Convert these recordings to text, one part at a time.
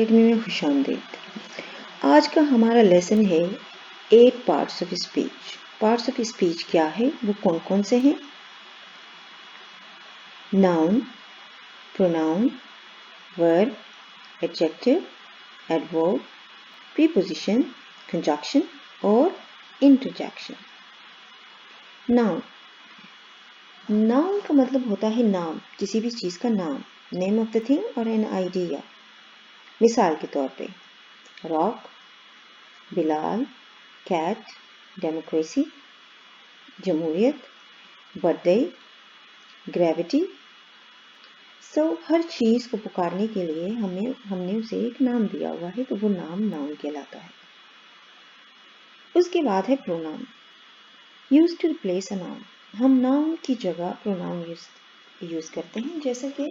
Academy में खुशामदीद। आज का हमारा लेसन है 8 parts of speech. Parts of speech क्या है, वो कौन कौन से हैं? Noun, pronoun, verb, adjective, adverb, preposition, conjunction और इंटरजेक्शन। नाउन, नाउन का मतलब होता है नाम, किसी भी चीज़ का नाम, नेम ऑफ द थिंग और एन आइडिया। मिसाल के तौर पे रॉक, बिलाल, कैट, डेमोक्रेसी, जमहूरियत, बर्थडे, ग्रेविटी। हर चीज़ को पुकारने के लिए हमने उसे एक नाम दिया हुआ है, तो वो नाम नाउन कहलाता है। उसके बाद है pronoun, use to replace a noun. हम नाउन की जगह प्रोनाउन यूज करते हैं। जैसे कि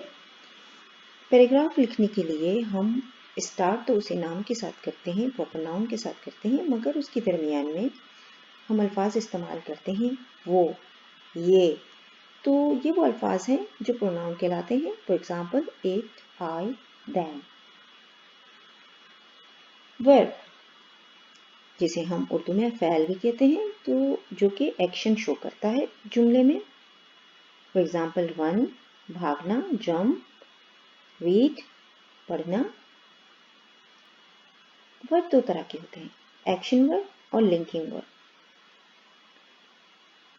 पैराग्राफ लिखने के लिए हम स्टार्ट तो उसे नाम के साथ करते हैं, प्रॉपर नाउन के साथ करते हैं, मगर उसके दरमियान में हम अल्फाज इस्तेमाल करते हैं वो, ये। तो ये वो अल्फाज हैं जो प्रोनाउन कहलाते हैं। For example it, I, them. Verb, जिसे हम उर्दू में फ़ैल भी कहते हैं, तो जो कि एक्शन शो करता है जुमले में। फॉर एग्जाम्पल रन, भागना, जंप, रीड, पढ़ना। वर्ब दो तरह के होते हैं, एक्शन वर्ब और लिंकिंग वर्ब।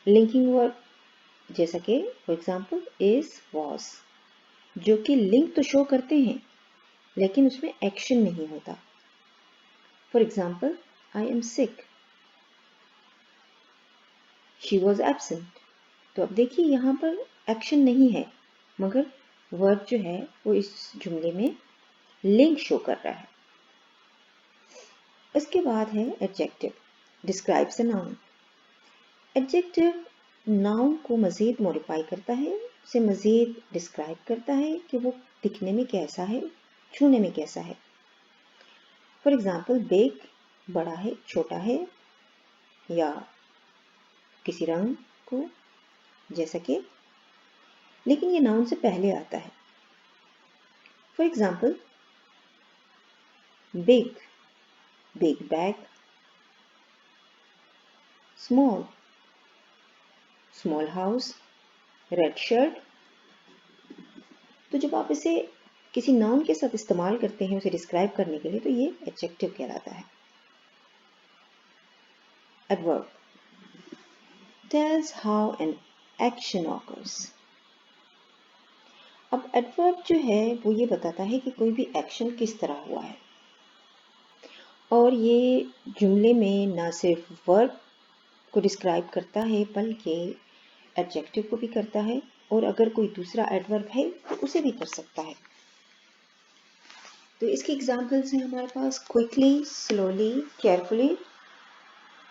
लिंकिंग वर्ब जैसा कि फॉर एग्जाम्पल इज, वॉज, जो कि लिंक तो शो करते हैं लेकिन उसमें एक्शन नहीं होता। For example I am sick, she was absent. तो अब देखिए यहाँ पर एक्शन नहीं है, मगर वर्ब जो है वो इस जुमले में लिंक शो कर रहा है। उसके बाद है adjective, describes a noun. Adjective noun को मज़ीद मॉडिफाई करता है, उसे मज़ीद डिस्क्राइब करता है कि वो दिखने में कैसा है, छूने में कैसा है। फॉर एग्जाम्पल बिग, बड़ा है, छोटा है, या किसी रंग को, जैसा कि, लेकिन ये नाउन से पहले आता है। For example big, big bag, small, small house, red shirt. तो जब आप इसे किसी नाउन के साथ इस्तेमाल करते हैं उसे डिस्क्राइब करने के लिए, तो ये एडजेक्टिव कहलाता है। Adverb tells how an action occurs। अब एडवर्ब जो है वो ये बताता है कि कोई भी एक्शन किस तरह हुआ है, और ये जुमले में ना सिर्फ वर्ब को डिस्क्राइब करता है बल्कि एडजेक्टिव को भी करता है, और अगर कोई दूसरा एडवर्ब है तो उसे भी कर सकता है। तो इसके एग्जाम्पल्स हैं हमारे पास क्विकली, स्लोली, केयरफुली।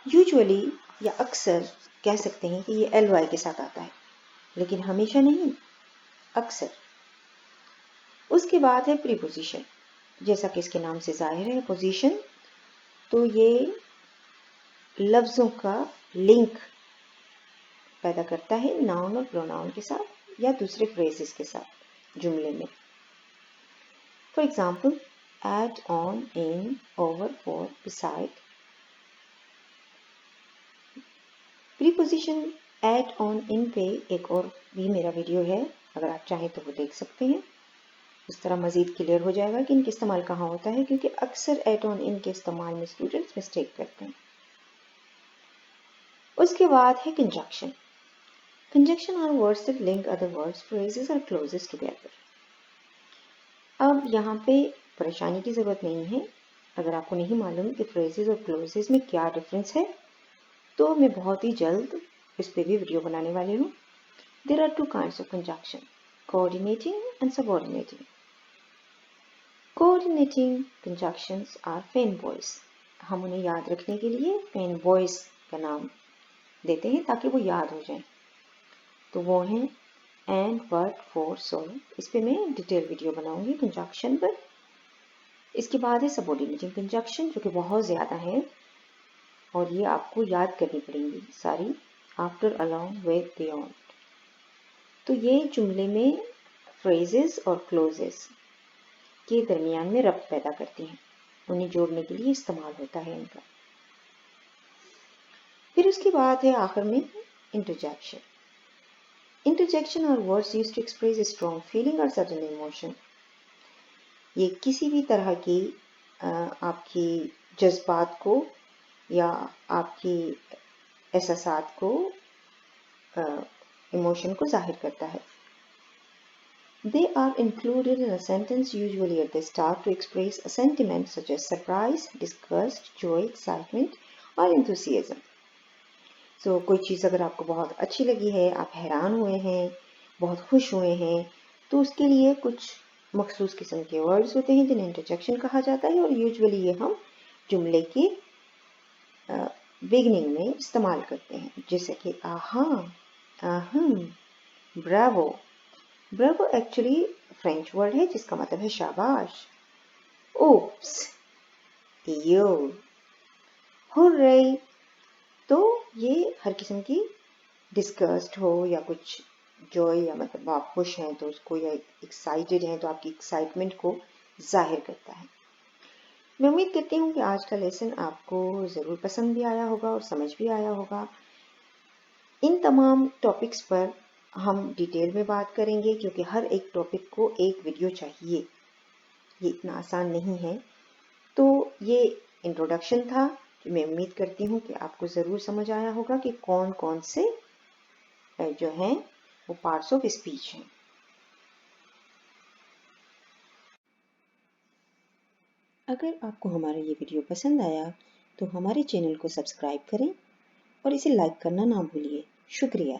यूजुअली या अक्सर कह सकते हैं कि ये ly के साथ आता है, लेकिन हमेशा नहीं, अक्सर। उसके बाद है प्रीपोजिशन, जैसा कि इसके नाम से जाहिर है पोजीशन, तो ये लफ्ज़ों का लिंक पैदा करता है नाउन और प्रोनाउन के साथ या दूसरे फ्रेजेस के साथ जुमले में। For example at, on, in, over, for, beside. Preposition at, on, in पे एक और भी मेरा वीडियो है, अगर आप चाहें तो वो देख सकते हैं। इस तरह मज़ीद क्लियर हो जाएगा कि इनका इस्तेमाल कहाँ होता है, क्योंकि अक्सर एट, ऑन, इन के इस्तेमाल में स्टूडेंट्स मिस्टेक करते हैं। उसके बाद है conjunction. Conjunction are words that link other words, phrases और क्लोजेस टुगेदर। अब यहाँ पे परेशानी की ज़रूरत नहीं है। अगर आपको नहीं मालूम कि फ्रेजेस और क्लोजेस में क्या डिफरेंस है, तो मैं बहुत ही जल्द इस पे भी वीडियो बनाने वाली हूँ। There are two kinds of conjunction, coordinating and subordinating. Coordinating conjunctions are FANBOYS. हम उन्हें याद रखने के लिए पेन वॉइस का नाम देते हैं ताकि वो याद हो जाए। तो वो हैं एंड, बट, फॉर, सो। इस पे मैं डिटेल वीडियो बनाऊंगी कंजक्शन पर। इसके बाद है सबऑर्डिनेटिंग कंजक्शन, जो कि बहुत ज़्यादा है और ये आपको याद करनी पड़ेंगी सारी, आफ्टर, अलोंग, विद, बियॉन्ड। तो ये जुमले में फ्रेजेस और क्लोजेस के दरमियान में रब्त पैदा करती हैं, उन्हें जोड़ने के लिए इस्तेमाल होता है इनका। फिर उसके बाद है आखिर में interjection. Interjection are words used to express a strong feeling or certain emotion। ये किसी भी तरह की आपकी जज्बात को या आपकी एहसासात को, इमोशन को जाहिर करता है। They are included in a sentence usually at the start to express a sentiment such as surprise, disgust, joy, excitement or enthusiasm। So कोई चीज़ अगर आपको बहुत अच्छी लगी है, आप हैरान हुए हैं, बहुत खुश हुए हैं, तो उसके लिए कुछ मखसूस किस्म के वर्ड्स होते हैं जिन्हें इंटरजेक्शन कहा जाता है, और यूजुअली ये हम जुमले के बिगनिंग में इस्तेमाल करते हैं, जैसे कि आहा, आहम, Bravo. Bravo actually French word है जिसका मतलब है शाबाश। ओप्स, यो, हुर्रे। तो ये हर किस्म की डिस्गस्ट हो या कुछ जॉय, या मतलब आप खुश हैं तो उसको, या एक्साइटेड हैं तो आपकी एक्साइटमेंट को जाहिर करता है। मैं उम्मीद करती हूँ कि आज का लेसन आपको ज़रूर पसंद भी आया होगा और समझ भी आया होगा। इन तमाम टॉपिक्स पर हम डिटेल में बात करेंगे, क्योंकि हर एक टॉपिक को एक वीडियो चाहिए, ये इतना आसान नहीं है। तो ये इंट्रोडक्शन था। मैं उम्मीद करती हूँ कि आपको ज़रूर समझ आया होगा कि कौन कौन से जो हैं वो पार्ट्स ऑफ स्पीच हैं। अगर आपको हमारा ये वीडियो पसंद आया तो हमारे चैनल को सब्सक्राइब करें और इसे लाइक करना ना भूलिए। शुक्रिया।